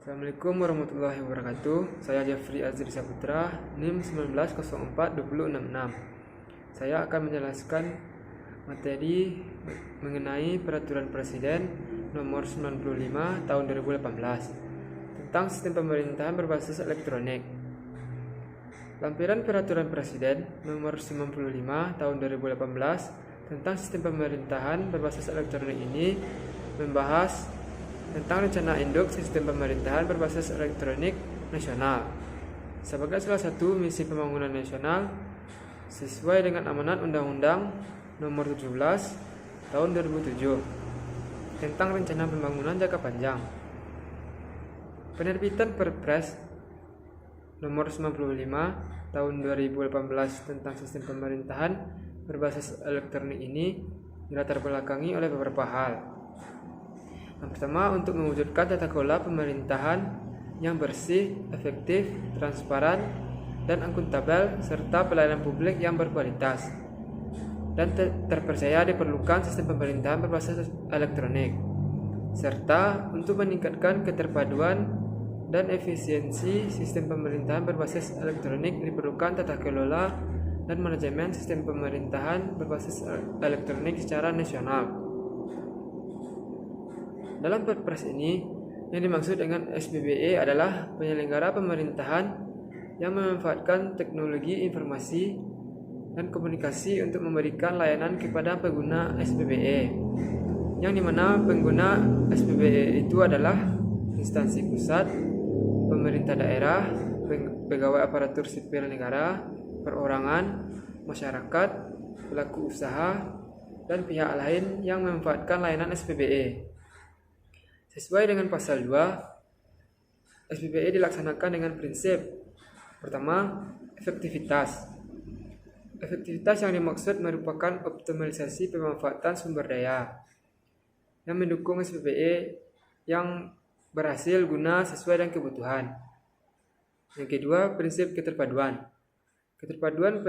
Assalamualaikum warahmatullahi wabarakatuh. Saya Jeffrey Azri Saputra, NIM 19042066. Saya akan menjelaskan materi mengenai Peraturan Presiden Nomor 95 Tahun 2018 tentang Sistem Pemerintahan Berbasis Elektronik. Lampiran Peraturan Presiden Nomor 95 Tahun 2018 tentang Sistem Pemerintahan Berbasis Elektronik ini membahas tentang rencana induk sistem pemerintahan berbasis elektronik nasional sebagai salah satu misi pembangunan nasional sesuai dengan amanat Undang-Undang Nomor 17 Tahun 2007 tentang rencana pembangunan jangka panjang. Penerbitan Perpres Nomor 95 Tahun 2018 tentang sistem pemerintahan berbasis elektronik ini dilatar belakangi oleh beberapa hal. Yang pertama, untuk mewujudkan tata kelola pemerintahan yang bersih, efektif, transparan, dan akuntabel, serta pelayanan publik yang berkualitas dan terpercaya diperlukan sistem pemerintahan berbasis elektronik, serta untuk meningkatkan keterpaduan dan efisiensi sistem pemerintahan berbasis elektronik diperlukan tata kelola dan manajemen sistem pemerintahan berbasis elektronik secara nasional. Dalam Perpres ini, yang dimaksud dengan SPBE adalah penyelenggara pemerintahan yang memanfaatkan teknologi informasi dan komunikasi untuk memberikan layanan kepada pengguna SPBE, yang dimana pengguna SPBE itu adalah instansi pusat, pemerintah daerah, pegawai aparatur sipil negara, perorangan, masyarakat, pelaku usaha, dan pihak lain yang memanfaatkan layanan SPBE. Sesuai dengan pasal 2, SPBE dilaksanakan dengan prinsip. Pertama, efektivitas. Efektivitas yang dimaksud merupakan optimalisasi pemanfaatan sumber daya yang mendukung SPBE yang berhasil guna sesuai dengan kebutuhan. Yang kedua, prinsip keterpaduan. Keterpaduan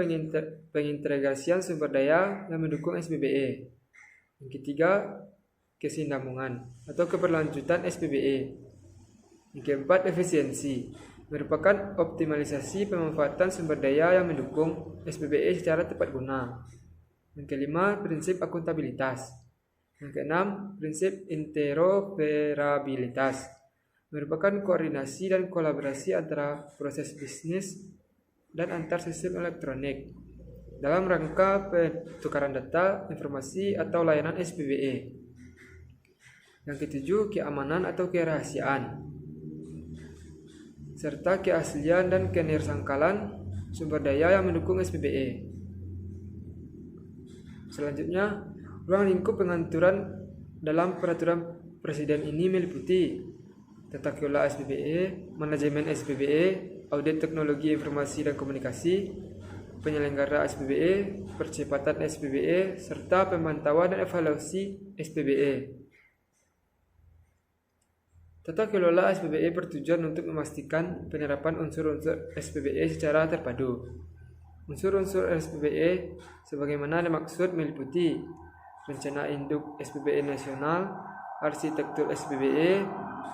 pengintegrasian sumber daya yang mendukung SPBE. Yang ketiga, kesinambungan atau keberlanjutan SPBE. Yang keempat, efisiensi, merupakan optimalisasi pemanfaatan sumber daya yang mendukung SPBE secara tepat guna. Yang kelima, prinsip akuntabilitas. Yang keenam, prinsip interoperabilitas, merupakan koordinasi dan kolaborasi antara proses bisnis dan antar sistem elektronik dalam rangka pertukaran data, informasi, atau layanan SPBE. Yang ketujuh, keamanan atau kerahasiaan, serta keaslian dan kenersangkalan sumber daya yang mendukung SPBE. Selanjutnya, ruang lingkup pengaturan dalam Peraturan Presiden ini meliputi tata kelola SPBE, manajemen SPBE, audit teknologi informasi dan komunikasi, penyelenggara SPBE, percepatan SPBE, serta pemantauan dan evaluasi SPBE. Tata kelola SPBE bertujuan untuk memastikan penerapan unsur-unsur SPBE secara terpadu. Unsur-unsur SPBE sebagaimana dimaksud meliputi rencana induk SPBE nasional, arsitektur SPBE,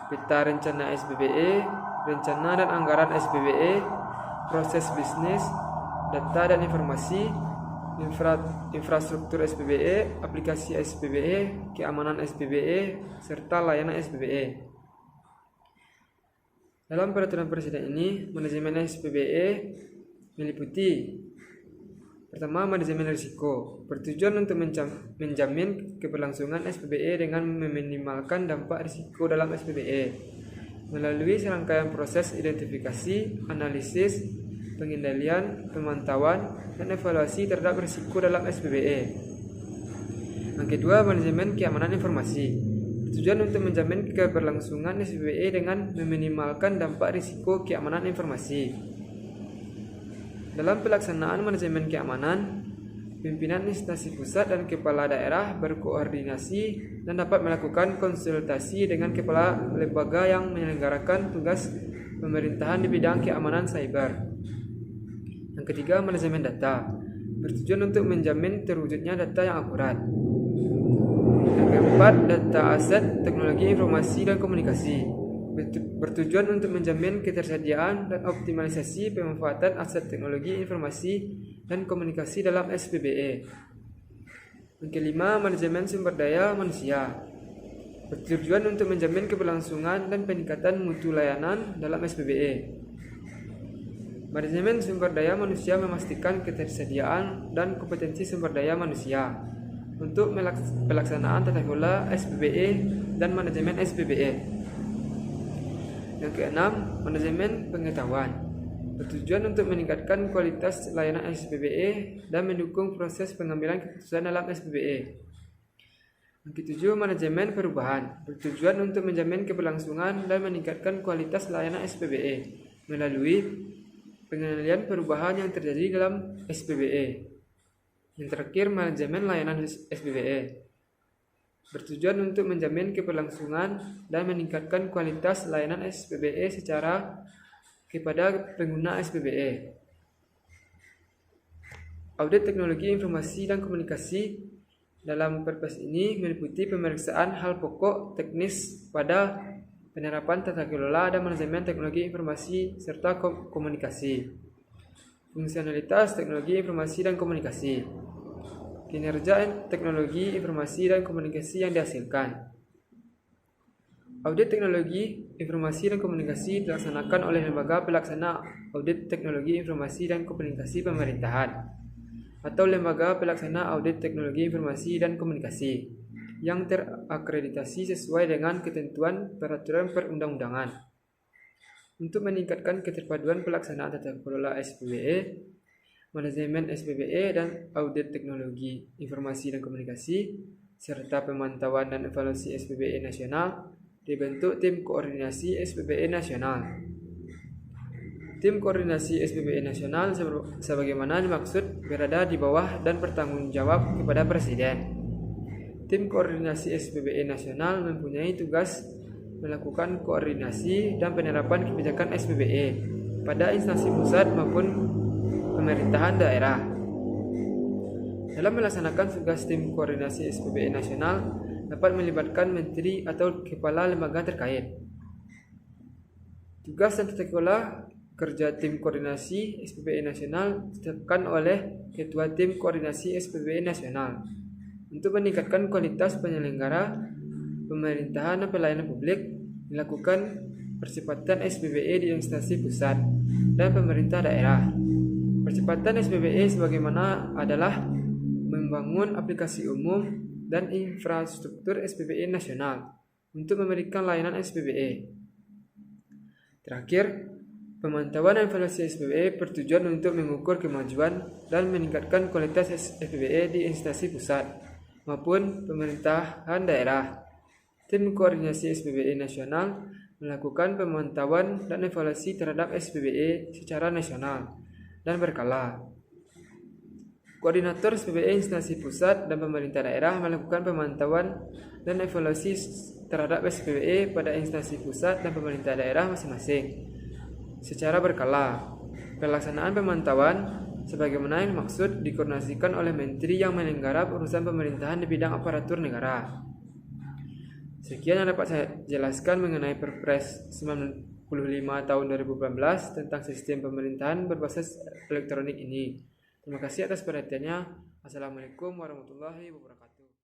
peta rencana SPBE, rencana dan anggaran SPBE, proses bisnis, data dan informasi, infrastruktur SPBE, aplikasi SPBE, keamanan SPBE, serta layanan SPBE. Dalam Peraturan Presiden ini, manajemen SPBE meliputi: pertama, manajemen risiko, bertujuan untuk menjamin keberlangsungan SPBE dengan meminimalkan dampak risiko dalam SPBE melalui serangkaian proses identifikasi, analisis, pengendalian, pemantauan, dan evaluasi terhadap risiko dalam SPBE. Yang kedua, manajemen keamanan informasi, tujuan untuk menjamin keberlangsungan SPBE dengan meminimalkan dampak risiko keamanan informasi. Dalam pelaksanaan manajemen keamanan, pimpinan instansi pusat dan kepala daerah berkoordinasi dan dapat melakukan konsultasi dengan kepala lembaga yang menyelenggarakan tugas pemerintahan di bidang keamanan cyber. Yang ketiga, manajemen data, bertujuan untuk menjamin terwujudnya data yang akurat. Yang keempat, data aset teknologi informasi dan komunikasi, bertujuan untuk menjamin ketersediaan dan optimalisasi pemanfaatan aset teknologi informasi dan komunikasi dalam SPBE. Yang kelima, manajemen sumber daya manusia, bertujuan untuk menjamin keberlangsungan dan peningkatan mutu layanan dalam SPBE. Manajemen sumber daya manusia memastikan ketersediaan dan kompetensi sumber daya manusia untuk pelaksanaan tata kelola SPBE dan manajemen SPBE. Yang keenam, manajemen pengetahuan, bertujuan untuk meningkatkan kualitas layanan SPBE dan mendukung proses pengambilan keputusan dalam SPBE. Yang ketujuh, manajemen perubahan, bertujuan untuk menjamin keberlangsungan dan meningkatkan kualitas layanan SPBE melalui pengendalian perubahan yang terjadi dalam SPBE. Yang terakhir, manajemen layanan SPBE, bertujuan untuk menjamin keberlangsungan dan meningkatkan kualitas layanan SPBE secara kepada pengguna SPBE. Audit teknologi informasi dan komunikasi dalam Perpres ini meliputi pemeriksaan hal pokok teknis pada penerapan tata kelola dan manajemen teknologi informasi serta komunikasi, fungsionalitas teknologi informasi dan komunikasi, kinerja teknologi informasi dan komunikasi yang dihasilkan. Audit teknologi informasi dan komunikasi dilaksanakan oleh lembaga pelaksana audit teknologi informasi dan komunikasi pemerintahan atau lembaga pelaksana audit teknologi informasi dan komunikasi yang terakreditasi sesuai dengan ketentuan peraturan perundang-undangan. Untuk meningkatkan keterpaduan pelaksanaan tata kelola SPBE, manajemen SPBE dan audit teknologi informasi dan komunikasi serta pemantauan dan evaluasi SPBE nasional, dibentuk tim koordinasi SPBE nasional. Tim koordinasi SPBE nasional sebagaimana dimaksud berada di bawah dan bertanggung jawab kepada Presiden. Tim koordinasi SPBE nasional mempunyai tugas melakukan koordinasi dan penerapan kebijakan SPBE pada instansi pusat maupun pemerintahan daerah. Dalam melaksanakan tugas tim koordinasi SPBE nasional dapat melibatkan menteri atau kepala lembaga terkait. Tugas dan tata kelola kerja tim koordinasi SPBE nasional ditetapkan oleh Ketua Tim Koordinasi SPBE Nasional untuk meningkatkan kualitas penyelenggara pemerintahan dan pelayanan publik, dilakukan percepatan SPBE di instansi pusat dan pemerintah daerah. Percepatan SPBE sebagaimana adalah membangun aplikasi umum dan infrastruktur SPBE nasional untuk memberikan layanan SPBE. Terakhir, pemantauan dan evaluasi SPBE bertujuan untuk mengukur kemajuan dan meningkatkan kualitas SPBE di instansi pusat maupun pemerintahan daerah. Tim koordinasi SPBE nasional melakukan pemantauan dan evaluasi terhadap SPBE secara nasional dan berkala. Koordinator SPBE instansi pusat dan pemerintah daerah melakukan pemantauan dan evaluasi terhadap SPBE pada instansi pusat dan pemerintah daerah masing-masing secara berkala. Pelaksanaan pemantauan sebagaimana yang dimaksud dikoordinasikan oleh menteri yang menggarap urusan pemerintahan di bidang aparatur negara. Sekian yang dapat saya jelaskan mengenai Perpres 95 tahun 2018 tentang sistem pemerintahan berbasis elektronik ini. Terima kasih atas perhatiannya. Assalamualaikum warahmatullahi wabarakatuh.